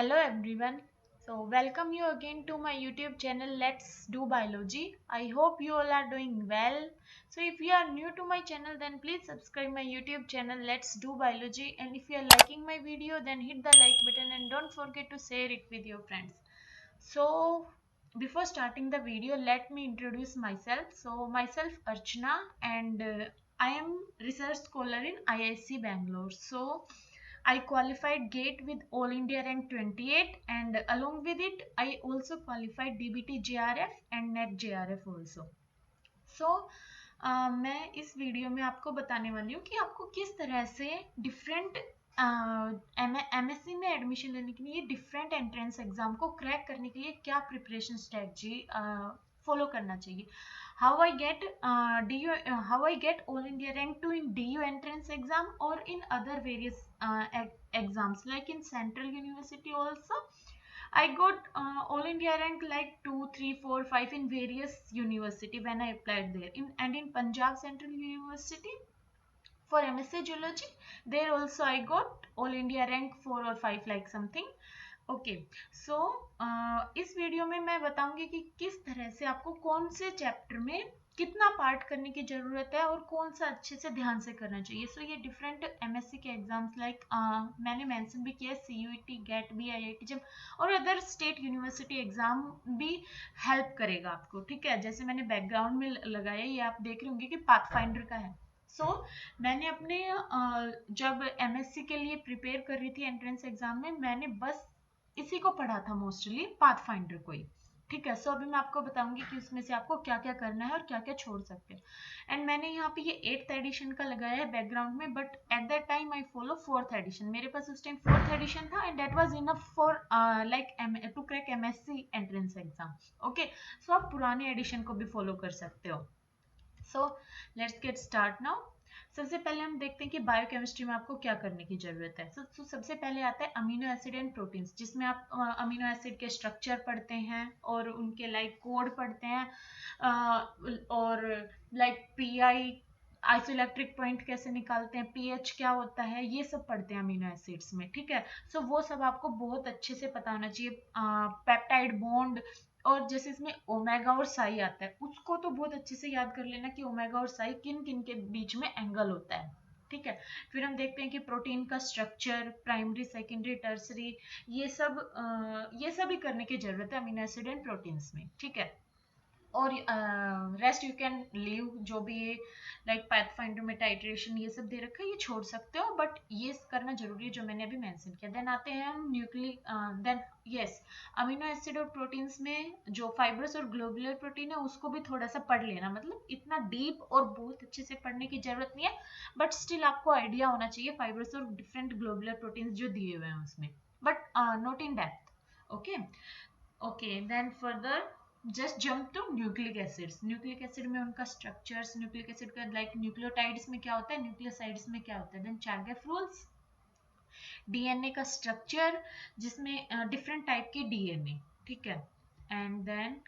Hello everyone. So welcome you again to my YouTube channel Let's Do Biology. I hope you all are doing well. So if you are new to my channel then please subscribe my YouTube channel Let's Do Biology, and if you are liking my video then hit the like button and don't forget to share it with your friends. So before starting the video, let me introduce myself. So myself Archana, and I am research scholar in IIC Bangalore. So I qualified GATE with All India rank 28, and along with it I also qualified DBT JRF and NET JRF also. सो मैं इस video में आपको बताने वाली हूँ कि आपको किस तरह से डिफरेंट एमएससी में एडमिशन लेने के लिए डिफरेंट एंट्रेंस एग्जाम को क्रैक करने के लिए क्या प्रिपरेशन स्ट्रेटजी फॉलो करना चाहिए. How I get all India rank 2 in DU entrance exam or in other various exams like in Central University also. I got all India rank like 2, 3, 4, 5 in various university when I applied there. In Punjab Central University for MSc Geology, there also I got all India rank 4 or 5 like something. Okay so इस video में मैं बताऊंगी कि किस तरह से आपको कौन से चैप्टर में कितना पार्ट करने की जरूरत है और कौन सा अच्छे से ध्यान से करना चाहिए. सो ये डिफरेंट एमएससी के एग्जाम्स लाइक मैंने मेंशन भी किया सीयूईटी गेट बी आईआईटी जब और अदर स्टेट यूनिवर्सिटी एग्जाम भी हेल्प करेगा आपको. ठीक है, जैसे मैंने बैकग्राउंड में लगाया ये आप देख रहे होंगे कि पाथफाइंडर का है. मैंने अपने जब एमएससी के लिए प्रिपेयर कर रही थी एंट्रेंस एग्जाम में मैंने बस इसी को पढ़ा था मोस्टली पाथफाइंडर को ही. ठीक है, सो अभी मैं आपको बताऊंगी कि उसमें से आपको क्या क्या करना है और क्या क्या छोड़ सकते हैं. एंड मैंने यहाँ पे ये 8th एडिशन का लगाया है बैकग्राउंड में, but at that time I follow 4th edition. मेरे पास उस टाइम 4th एडिशन था and that was enough for like to crack MSc entrance exam. Okay, so आप पुराने एडिशन को भी फॉलो कर सकते हो. So let's get start now. सबसे पहले हम देखते हैं कि बायोकेमिस्ट्री में आपको क्या करने की जरूरत है. सबसे पहले आता है अमीनो एसिड एंड प्रोटीन्स, जिसमें आप अमीनो एसिड के स्ट्रक्चर पढ़ते हैं और उनके लाइक कोड पढ़ते हैं और लाइक पीआई आइसोइलेक्ट्रिक पॉइंट कैसे निकालते हैं, पीएच क्या होता है, ये सब पढ़ते हैं अमीनो एसिड्स में. ठीक है, सो वो सब आपको बहुत अच्छे से पता होना चाहिए. पेप्टाइड बॉन्ड और जैसे इसमें ओमेगा और साई आता है उसको तो बहुत अच्छे से याद कर लेना कि ओमेगा और साई किन किन के बीच में एंगल होता है. ठीक है, फिर हम देखते हैं कि प्रोटीन का स्ट्रक्चर, प्राइमरी सेकेंडरी टर्सरी, ये सब ही करने की जरूरत है अमीनो एसिड एंड प्रोटीन्स में. ठीक है, और रेस्ट यू कैन लीव. जो भी ये लाइक पाथफाइंडर में टाइट्रेशन ये सब दे रखा है ये छोड़ सकते हो, बट ये करना जरूरी है जो मैंने अभी मेंशन किया. देन आते हैं हम nucleic then yes amino acid और प्रोटीन्स में जो फाइब्रस और ग्लोबुलर प्रोटीन है उसको भी थोड़ा सा पढ़ लेना. मतलब इतना डीप और बहुत अच्छे से पढ़ने की जरूरत नहीं है, बट स्टिल आपको आइडिया होना चाहिए फाइब्रस और डिफरेंट ग्लोबुलर प्रोटीन्स जो दिए हुए हैं उसमें, but not in depth. Okay okay, then further just jump to nucleic acids. Nucleic acid में उनका स्ट्रक्चर्स, न्यूक्लिक एसिड का लाइक न्यूक्लियोटाइड्स में क्या होता है, न्यूक्लियोसाइड्स में क्या होता है. देन चार्गेफ रूल्स, डीएनए का स्ट्रक्चर जिसमें डिफरेंट टाइप के डीएनए. ठीक है, and then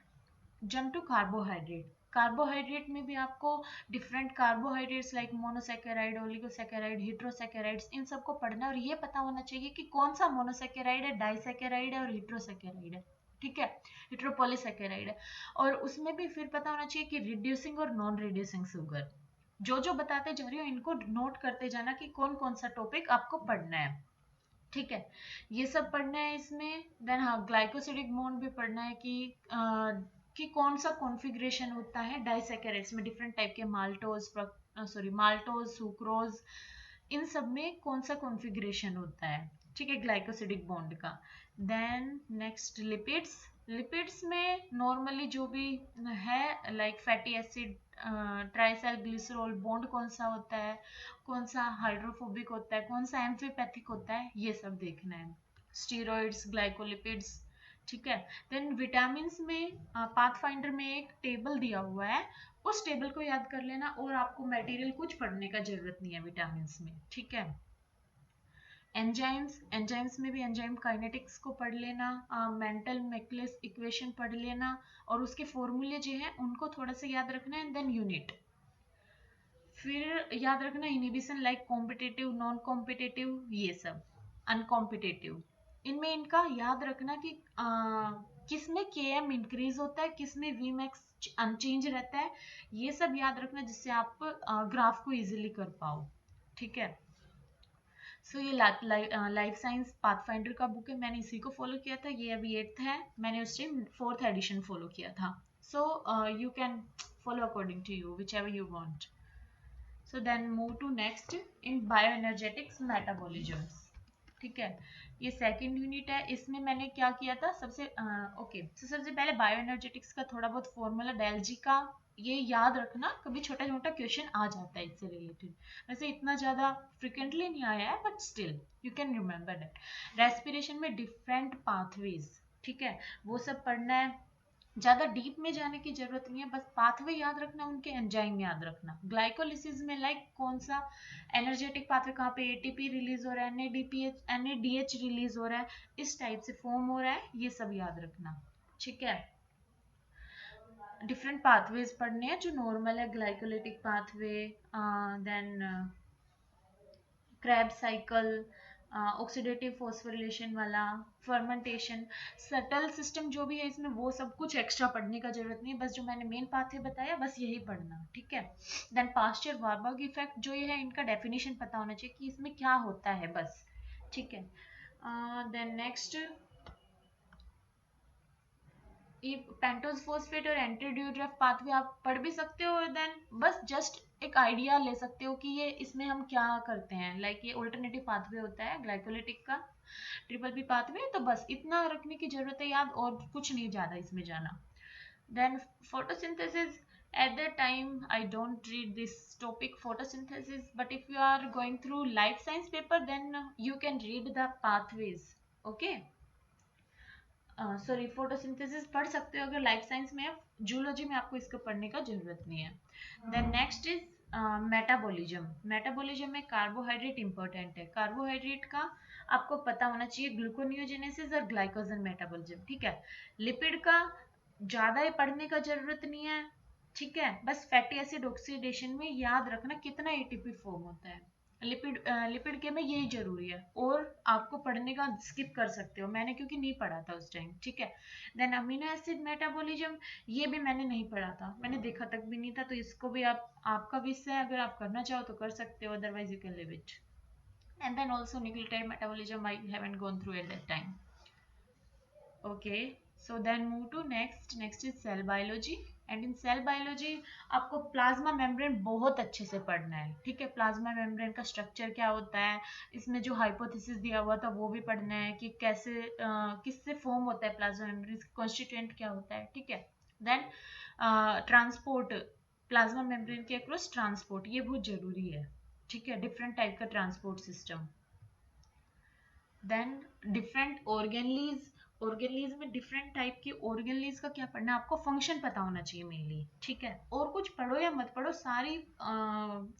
jump to carbohydrate. Carbohydrate में भी आपको different carbohydrates like monosaccharide, oligosaccharide, heterosaccharides इन सबको पढ़ना है और ये पता होना चाहिए कि कौन सा मोनोसेकेराइड है, डाइसेकेराइड है और हेट्रोसेकेराइड है. ठीक है, हेट्रोपोलीसेकेराइड है. और उसमें भी फिर पता होना चाहिए कि रिड्यूसिंग और नॉन रिड्यूसिंग शुगर. जो जो बताते जा रही हो इनको नोट करते जाना कि कौन कौन सा टॉपिक आपको पढ़ना है. ठीक है, ये सब पढ़ना है इसमें. देन हाँ, ग्लाइकोसिडिक बॉन्ड भी पढ़ना है कि कौन सा कॉन्फ़िगरेशन होता है डाइसैकेराइड्स में, डिफरेंट टाइप के माल्टोज सुक्रोज, इन सब में कौन सा कॉन्फ़िगरेशन होता है. ठीक है, ग्लाइकोसिडिक बॉन्ड का. Then next lipids. लिपिड्स में नॉर्मली जो भी है like fatty acid, triacyl glycerol bond कौन सा होता है, कौन सा हाइड्रोफोबिक होता है, कौन सा एम्फीपैथिक होता है, ये सब देखना है. Steroids, glycolipids. ठीक है, देन विटामिन में पाथफाइंडर में एक टेबल दिया हुआ है, उस टेबल को याद कर लेना और आपको मटेरियल कुछ पढ़ने का जरूरत नहीं है विटामिन में. ठीक है, एंजाइम्स. एंजाइम्स में भी एंजाइम काइनेटिक्स को पढ़ लेना, मेंटल मैक्लेस इक्वेशन पढ़ लेना और उसके फॉर्मूले जो हैं उनको थोड़ा सा याद रखना है. Then unit. फिर याद रखना inhibition like competitive, non competitive, ये सब अनकॉम्पिटिटिव. इनमें इनका याद रखना कि किस में के एम इंक्रीज होता है, किस में वी मैक्स अनचेंज रहता है, ये सब याद रखना जिससे आप ग्राफ को इजीली कर पाओ। ठीक है। सो ये लाइफ साइंस पाथफाइंडर का बुक है, मैंने इसी को फॉलो किया था। ये अभी 8th है, मैंने उस टाइम 4th एडिशन फॉलो किया था। So you can follow according to you whichever you want. So then move to next in bioenergetics metabolisms. ठीक है, ये सेकंड यूनिट है। इसमें मैंने क्या किया था, सबसे पहले बायोएनर्जेटिक्स का थोड़ा बहुत फॉर्मूला डेल्जी का ये याद रखना, कभी छोटा छोटा क्वेश्चन आ जाता है इससे रिलेटेड। वैसे इतना ज्यादा फ्रिक्वेंटली नहीं आया है but still you can remember that. Respiration में डिफरेंट पाथवेज, ठीक है, वो सब पढ़ना है। ज्यादा डीप में जाने की जरूरत नहीं है, बस पाथवे याद रखना, उनके एंजाइम याद रखना। ग्लाइकोलिसिस में लाइक कौन सा एनर्जेटिक पाथवे कहाँ पे एटीपी रिलीज हो रहा है, एनएडीएच रिलीज हो रहा है, इस टाइप से फॉर्म हो रहा है, ये सब याद रखना। ठीक है। डिफरेंट पाथवेज पढ़ने हैं जो नॉर्मल है, glycolytic pathway, then Krebs cycle, oxidative phosphorylation वाला, फर्मेंटेशन, सटल सिस्टम जो भी है इसमें, वो सब कुछ एक्स्ट्रा पढ़ने का जरूरत नहीं है, बस जो मैंने मेन पाथ है बताया बस यही पढ़ना। ठीक है। देन पास्चर वार्बर्ग इफेक्ट जो ये है, इनका डेफिनेशन पता होना चाहिए कि इसमें क्या होता है बस। ठीक है। देन नेक्स्ट, ये पेंटोज फोस्फेट और एंटीड्यूड्रफ पाथवे आप पढ़ भी सकते हो, देन बस जस्ट एक आइडिया ले सकते हो कि ये इसमें हम क्या करते हैं। लाइक ये ऑल्टरनेटिव पाथवे होता है ग्लाइकोलिटिक का, ट्रिपल पी पाथवे, तो बस इतना रखने की जरूरत है याद, और कुछ नहीं ज्यादा इसमें जाना। Then photosynthesis, at that time I don't read this topic photosynthesis, but if you are going through life science paper then you can read the pathways. Okay, sorry photosynthesis पढ़ सकते हो अगर लाइफ साइंस में है, zoology में आपको इसको पढ़ने का जरूरत नहीं है। Then next is metabolism. Metabolism में कार्बोहाइड्रेट इंपॉर्टेंट है, कार्बोहाइड्रेट का आपको पता होना चाहिए, ग्लूकोनियोजेनेसिस और ग्लाइकोजन मेटाबॉलिज्म। ठीक है। लिपिड का ज्यादा पढ़ने का जरूरत नहीं है। ठीक है, बस फैटी एसिड ऑक्सीडेशन में याद रखना कितना एटीपी फॉर्म होता है। लिपिड के में यही जरूरी है, और आपको पढ़ने का स्किप कर सकते हो, मैंने क्योंकि नहीं पढ़ा था उस टाइम। ठीक है। देन अमीनो एसिड मेटाबॉलिज्म, ये भी मैंने नहीं पढ़ा था, मैंने देखा तक भी नहीं था, तो इसको भी आपका विषय है, अगर आप करना चाहो तो कर सकते हो, otherwise you can leave it. And then also nucleotide metabolism I haven't gone through at that time. Okay, so then move to next is cell biology. And in cell biology आपको प्लाज्मा मेम्ब्रेन बहुत अच्छे से पढ़ना है। ठीक है, plasma membrane का structure क्या होता है, इसमें जो हाइपोथेसिस दिया हुआ था वो भी पढ़ना है कि कैसे किससे फॉर्म होता है प्लाज्मा मेम्ब्रेन, कॉन्स्टिट्यूएंट क्या होता है। ठीक है। देन ट्रांसपोर्ट, प्लाज्मा मेम्ब्रेन के अक्रॉस ट्रांसपोर्ट, ये बहुत जरूरी है। ठीक है, डिफरेंट टाइप का transport system. Then different organelles, organelles में डिफरेंट टाइप की ऑर्गेनलीज का क्या पढ़ना है आपको, फंक्शन पता होना चाहिए मेनली। ठीक है, और कुछ पढ़ो या मत पढ़ो, सारी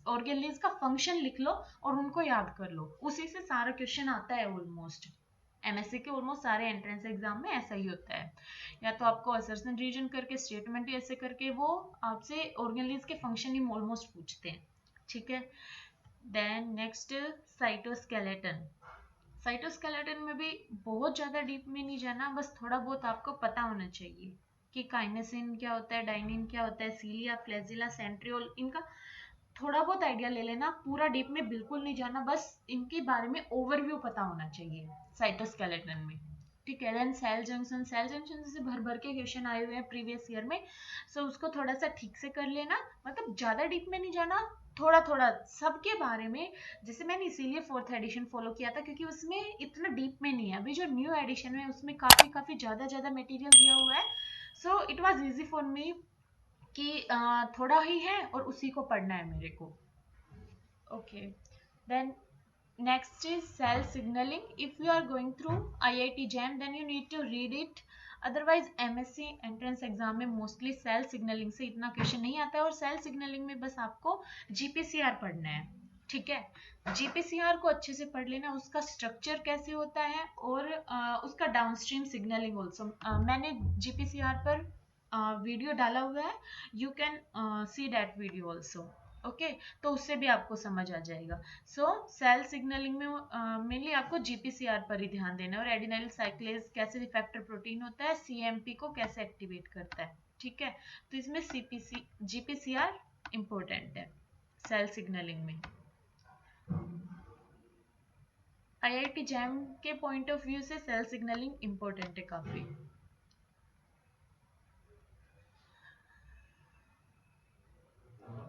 ऑर्गेनलीज का फंक्शन लिख लो और उनको याद कर लो, उसी से सारा क्वेश्चन आता है ऑलमोस्ट। एमएससी के ऑलमोस्ट सारे एंट्रेंस एग्जाम में ऐसा ही होता है, या तो आपको असर्शन रीजन करके स्टेटमेंट ऐसे करके वो आपसे ऑर्गेनलीज के फंक्शन ही ऑलमोस्ट पूछते हैं। ठीक है। Then next, cytoskeleton. साइटोस्केलेटन में भी बहुत ज्यादा डीप में नहीं जाना, बस थोड़ा बहुत आपको पता होना चाहिए कि काइनेसिन क्या होता है, डाइनिन क्या होता है, सीलिया, फ्लैजिला, सेंट्रियोल, इनका थोड़ा बहुत आइडिया ले लेना, पूरा डीप में बिल्कुल नहीं जाना, बस इनके बारे में ओवरव्यू पता होना चाहिए साइटोस्केलेटन में। ठीक है। Then cell junction, cell junction से भर भर के क्वेश्चन आए हुए हैं प्रीवियस ईयर में, सो उसको थोड़ा सा ठीक से कर लेना, मतलब ज्यादा डीप में नहीं जाना, थोड़ा थोड़ा सबके बारे में। जैसे मैंने इसीलिए 4th एडिशन फॉलो किया था क्योंकि उसमें इतना डीप में नहीं है, अभी जो न्यू एडिशन है उसमें काफी काफी ज्यादा ज्यादा मटेरियल दिया हुआ है, so it was easy for me कि थोड़ा ही है और उसी को पढ़ना है मेरे को। Okay, then next is cell signaling. If you are going through IIT JAM then you need to read it, otherwise MSc entrance exam में mostly cell signaling से इतना क्वेश्चन नहीं आता है, और cell signaling में बस आपको GPCR पढ़ना है। ठीक है, GPCR को अच्छे से पढ़ लेना, उसका स्ट्रक्चर कैसे होता है, और उसका डाउनस्ट्रीम सिग्नलिंग ऑल्सो, मैंने GPCR पर वीडियो डाला हुआ है, you can see that video also. Okay, तो उससे भी आपको समझ आ जाएगा। सो सेल सिग्नलिंग में मेनली आपको जीपीसीआर पर ही ध्यान देना है, और एडिनाइल साइक्लेज कैसे इफेक्टर प्रोटीन होता है, सीएमपी को कैसे एक्टिवेट करता है, ठीक है। तो इसमें सीपीसी जीपीसीआर इंपॉर्टेंट है सेल सिग्नलिंग में। आईआईटी जैम के पॉइंट ऑफ व्यू से सेल सिग्नलिंग इंपॉर्टेंट है काफी।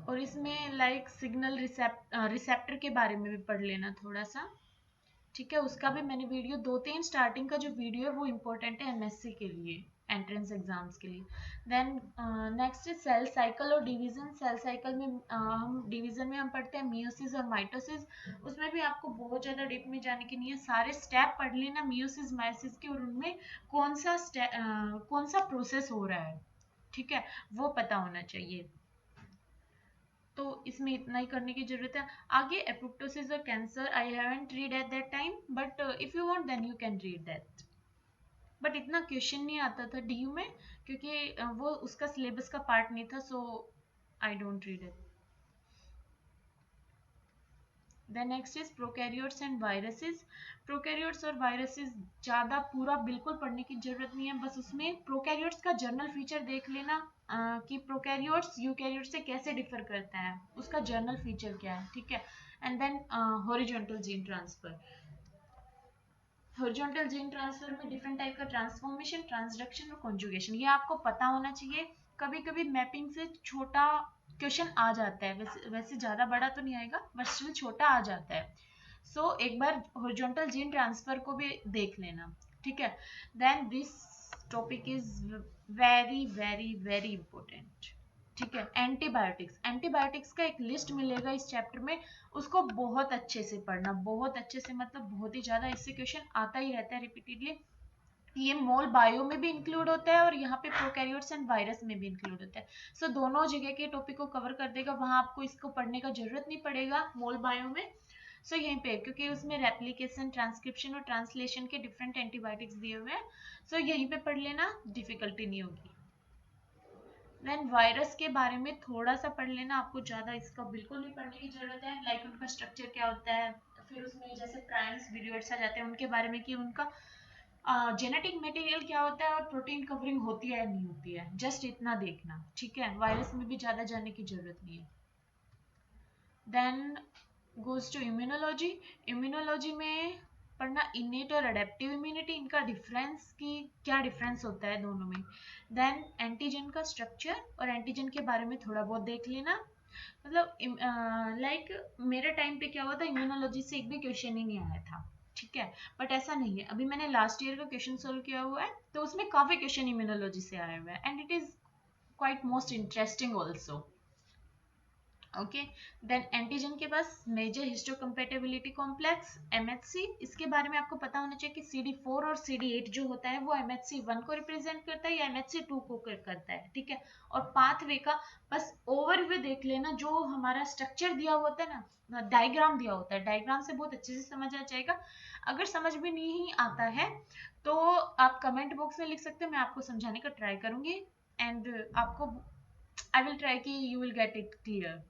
और इसमें लाइक सिग्नल रिसेप्टर के बारे में भी पढ़ लेना थोड़ा सा, ठीक है। उसका भी मैंने वीडियो 2-3 स्टार्टिंग का जो वीडियो है वो इम्पोर्टेंट है एमएससी के लिए, एंट्रेंस एग्जाम्स के लिए। Then next is cell cycle और डिवीजन। सेल साइकिल में हम डिवीजन में हम पढ़ते हैं मियोसिस और माइटोसिस। उसमें भी आपको बहुत ज़्यादा डीप में जाने की नहीं है, सारे स्टेप पढ़ लेना मियोसिस मायोसिस के, और उनमें कौन सा प्रोसेस हो रहा है, ठीक है, वो पता होना चाहिए। तो इसमें इतना ही करने की जरूरत है। आगे एपोप्टोसिस और cancer I haven't read at that time, but if you want then you can read that. But इतना क्वेश्चन नहीं आता था डीयू में, क्योंकि वो उसका सिलेबस का पार्ट नहीं था, so I don't read it. Then next is prokaryotes and viruses. Prokaryotes और वायरसेस ज़्यादा पूरा बिल्कुल पढ़ने की जरूरत नहीं है, बस उसमें प्रोकैरियोट्स का जर्नल फीचर देख लेना, कि प्रोकैरियोट्स यूकैरियोट्स से कैसे डिफर करता है, उसका जर्नल फीचर क्या है, ठीक है। And then horizontal gene transfer. Horizontal gene transfer में डिफरेंट टाइप का ट्रांसफॉर्मेशन, ट्रांसडक्शन और कॉन्जुगेशन, ये आपको पता होना चाहिए। कभी कभी मैपिंग से छोटा क्वेश्चन आ जाता है, वैसे ज़्यादा बड़ा तो नहीं आएगा, बस छोटा आ जाता है। सो एक बार हॉरिजॉन्टल जीन ट्रांसफर को भी देख लेना, ठीक है। Then this topic is very very very important, ठीक है। एंटीबायोटिक्स, एंटीबायोटिक्स का एक लिस्ट मिलेगा इस चैप्टर में, उसको बहुत अच्छे से पढ़ना, बहुत अच्छे से मतलब बहुत ही ज़्यादा, इससे क्वेश्चन आता ही रहता है रिपीटेडली। ये मोल बायो में भी इंक्लूड होता है और यहाँ पे प्रोकैरियोट्स एंड वायरस में भी इंक्लूड होता है। सो दोनों जगह के टॉपिक को कवर कर देगा, वहाँ आपको इसको पढ़ने का जरूरत नहीं पड़ेगा मोल बायो में। सो यहीं पे क्योंकि उसमें रेप्लिकेशन, ट्रांसक्रिप्शन और ट्रांसलेशन के डिफरेंट एंटीबायोटिक्स दिए हुए हैं, सो यहीं पे पढ़ लेना, डिफिकल्टी नहीं होगी। देन वायरस के बारे में थोड़ा सा पढ़ लेना, आपको ज़्यादा इसका बिल्कुल नहीं पढ़ने की जरूरत है, लाइक उनका स्ट्रक्चर क्या होता है, फिर उसमें जैसे प्राइम्स वीडियोट्स आ जाते हैं उनके बारे में, कि उनका जेनेटिक मटेरियल क्या होता है और प्रोटीन कवरिंग होती है या नहीं होती है, जस्ट इतना देखना, ठीक है। वायरस में भी ज़्यादा जाने की जरूरत नहीं है। Then goes to immunology. Immunology में पढ़ना इनेट और अडेप्टिव इम्यूनिटी, इनका डिफरेंस, कि क्या डिफरेंस होता है दोनों में। देन एंटीजन का स्ट्रक्चर और एंटीजन के बारे में थोड़ा बहुत देख लेना, मतलब लाइक मेरे टाइम पे क्या हुआ था, इम्यूनोलॉजी से एक भी क्वेश्चन ही नहीं आया था, ठीक है। बट ऐसा नहीं है, अभी मैंने लास्ट ईयर का क्वेश्चन सोल्व किया हुआ है, तो उसमें काफी क्वेश्चन इम्यूनोलॉजी से आए हुए हैं, and it is quite most interesting also. Okay, then antigen के पास मेजर हिस्टोकम्पेटेबिलिटी कॉम्प्लेक्स एमएचसी, इसके बारे में आपको पता होना चाहिए कि CD4 और CD8 जो होता है वो MHC1 को रिप्रेजेंट करता है या MHC2 को करता है, ठीक है। और पाथवे का बस ओवरव्यू देख लेना, जो हमारा स्ट्रक्चर दिया होता है ना, डायग्राम दिया होता है, डायग्राम से बहुत अच्छे से समझ आ जाएगा। अगर समझ में नहीं आता है तो आप कमेंट बॉक्स में लिख सकते हैं, मैं आपको समझाने का ट्राई करूंगी, एंड आपको आई विल ट्राई कि you will get it clear,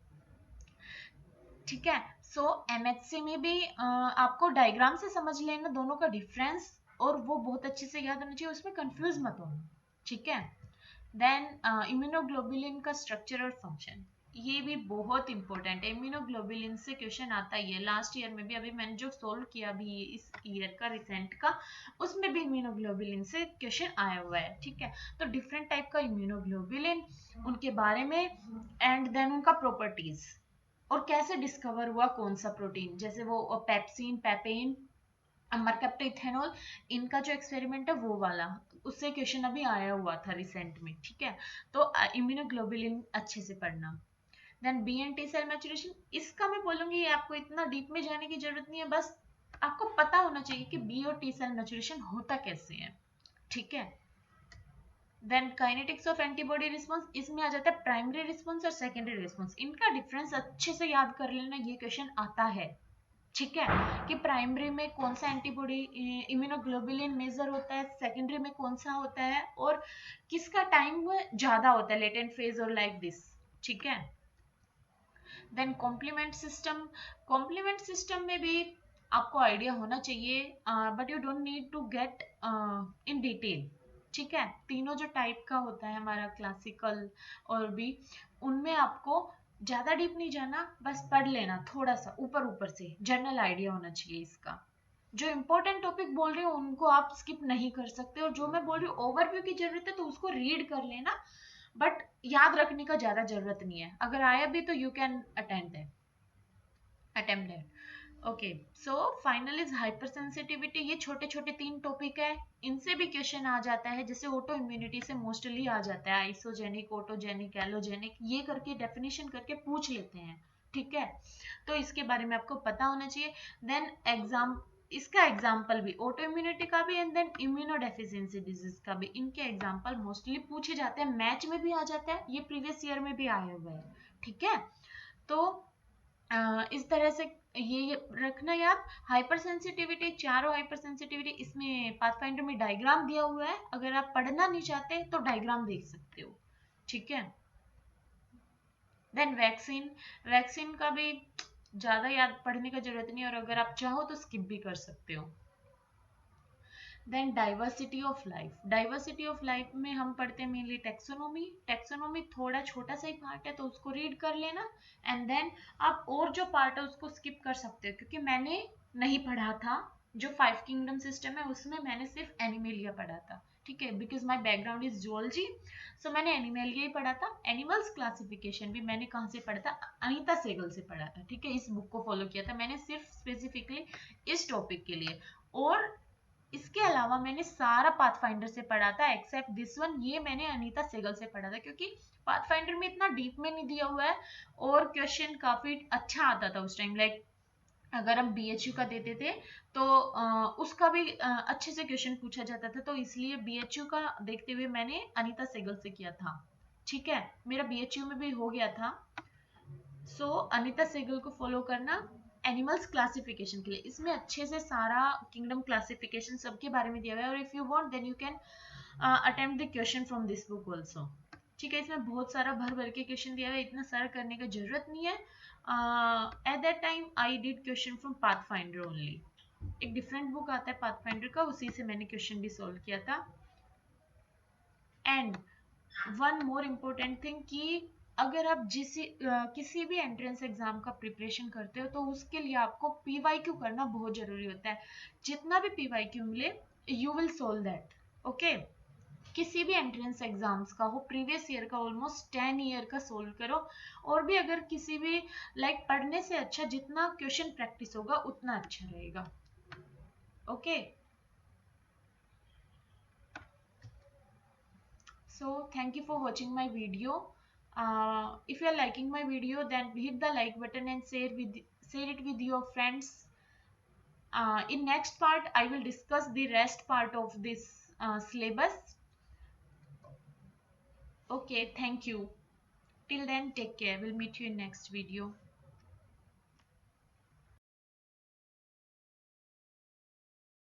ठीक है। सो एमएचसी में भी आपको डायग्राम से समझ लेना दोनों का डिफरेंस, और वो बहुत अच्छे से याद होना चाहिए, उसमें कंफ्यूज मत होना, ठीक है। देन इम्यूनोग्लोबुलिन का स्ट्रक्चर और फंक्शन, ये भी बहुत इंपॉर्टेंट है। इम्यूनोग्लोबुलिन से क्वेश्चन आता ही है, लास्ट ईयर में भी, अभी मैंने जो सोल्व किया अभी इस ईयर का रिसेंट का, उसमें भी इम्यूनोग्लोबुलिन से क्वेश्चन आया हुआ है, ठीक है। तो डिफरेंट टाइप का इम्यूनोग्लोबुलिन, उनके बारे में, एंड देन उनका प्रॉपर्टीज, और कैसे डिस्कवर हुआ कौन सा प्रोटीन, जैसे वो पेप्सिन, पेपेन, मरकप्टोइथेनॉल, इनका जो एक्सपेरिमेंट है वो वाला, उससे क्वेश्चन अभी आया हुआ था रिसेंट में, ठीक है। तो इम्यूनोग्लोबुलिन अच्छे से पढ़ना। Then B and T cell maturation, इसका मैं बोलूंगी ये आपको इतना डीप में जाने की जरूरत नहीं है, बस आपको पता होना चाहिए कि बी और टी सेल मैचुरेशन होता कैसे है, ठीक है। Then kinetics of antibody response, इसमें आ जाता है प्राइमरी रिस्पॉन्स और सेकेंडरी रिस्पॉन्स, इनका डिफरेंस अच्छे से याद कर लेना, ये क्वेश्चन आता है, ठीक है। कि प्राइमरी में कौन सा एंटीबॉडी इम्यूनोग्लोबुलिन मेजर होता है, सेकेंडरी में कौन सा होता है, और किसका टाइम ज्यादा होता है, लेटेंट फेज और लाइक दिस, ठीक है। देन कॉम्प्लीमेंट सिस्टम में भी आपको आइडिया होना चाहिए, but you don't need to get in detail. ठीक है, तीनों जो टाइप का होता है हमारा क्लासिकल और भी, उनमें आपको ज्यादा डीप नहीं जाना, बस पढ़ लेना थोड़ा सा ऊपर ऊपर से, जनरल आइडिया होना चाहिए इसका। जो इंपॉर्टेंट टॉपिक बोल रही हूँ उनको आप स्किप नहीं कर सकते, और जो मैं बोल रही हूँ ओवरव्यू की जरूरत है तो उसको रीड कर लेना, बट याद रखने का ज्यादा जरूरत नहीं है। अगर आया भी तो you can attempt that. Okay, so final is hyper sensitivity. ये छोटे छोटे तीन टॉपिक है, इनसे भी क्वेश्चन आ जाता है, जैसे ऑटो इम्यूनिटी से मोस्टली आ जाता है, आइसोजेनिक, ऑटोजेनिक, एलोजेनिक, ये करके डेफिनेशन करके पूछ लेते हैं। ठीक है, तो इसके बारे में आपको पता होना चाहिए। देन एग्जाम, इसका एग्जाम्पल भी ऑटो इम्यूनिटी का भी, and then immuno deficiency disease का भी, इनके एग्जाम्पल मोस्टली पूछे जाते हैं, मैच में भी आ जाता है, ये प्रीवियस ईयर में भी आए हुए हैं। ठीक है, तो इस तरह से ये रखना याद। हाइपर सेंसिटिविटी, चारों हाइपर सेंसिटिविटी, इसमें पाथफाइंडर में डायग्राम दिया हुआ है, अगर आप पढ़ना नहीं चाहते तो डायग्राम देख सकते हो। ठीक है, देन वैक्सीन, वैक्सीन का भी ज्यादा याद पढ़ने का जरूरत नहीं, और अगर आप चाहो तो स्किप भी कर सकते हो। Then diversity of life, diversity of life में हम पढ़ते हैं मेनली टेक्सोनोमी। टेक्सोनोमी थोड़ा छोटा सा ही पार्ट है तो उसको रीड कर लेना, एंड देन आप और जो पार्ट है उसको स्किप कर सकते हो, क्योंकि मैंने नहीं पढ़ा था जो फाइव किंगडम सिस्टम है, उसमें मैंने सिर्फ एनिमेलिया पढ़ा था। ठीक है, because my background is zoology, so मैंने एनिमेलिया ही पढ़ा था। एनिमल्स क्लासिफिकेशन भी मैंने कहाँ से पढ़ा था, अनीता सेगल से पढ़ा था। ठीक है, इस बुक को फॉलो किया था मैंने सिर्फ स्पेसिफिकली इस टॉपिक के लिए। और इसके अलावा मैंने सारा पाथफाइंडर से पढ़ा था एक्सेप्ट दिस वन, ये मैंने अनीता सेगल से पढ़ा था, क्योंकि पाथफाइंडर में इतना डीप में नहीं दिया हुआ है, और क्वेश्चन काफी अच्छा आता था उस टाइम। लाइक अगर हम बीएचयू का देते थे तो उसका भी अच्छे से क्वेश्चन पूछा जाता था, तो इसलिए बीएचयू का देखते हुए मैंने अनीता सेगल से किया था। ठीक है, मेरा बीएचयू में भी हो गया था। सो अनीता सेगल को फॉलो करना एनिमल्स क्लासिफिकेशन के लिए, इसमें अच्छे से सारा किंगडम क्लासिफिकेशन सबके बारे में दिया हुआ है, और if you want then you can attempt the question from this book also. ठीक है, इसमें बहुत सारा भर भर के क्वेश्चन दिया हुआ है, इतना सारा करने का जरूरत नहीं है। Eight that time I did question from pathfinder only, एक डिफरेंट बुक आता है पाथफाइंडर का, उसी से मैंने क्वेश्चन भी सॉल्व किया था। And one more important thing कि अगर आप किसी भी एंट्रेंस एग्जाम का प्रिपरेशन करते हो तो उसके लिए आपको पीवाईक्यू करना बहुत जरूरी होता है। जितना भी पीवाईक्यू मिले you will solve that. Okay, किसी भी एंट्रेंस एग्जाम्स का हो, प्रीवियस ईयर का ऑलमोस्ट 10 ईयर का सोल्व करो, और भी अगर किसी भी पढ़ने से अच्छा जितना क्वेश्चन प्रैक्टिस होगा उतना अच्छा रहेगा। Okay, so thank you for watching my video. If you are liking my video, then hit the like button and share it with your friends. In next part I will discuss the rest part of this syllabus. Okay, thank you. Till then, take care. We'll meet you in next video.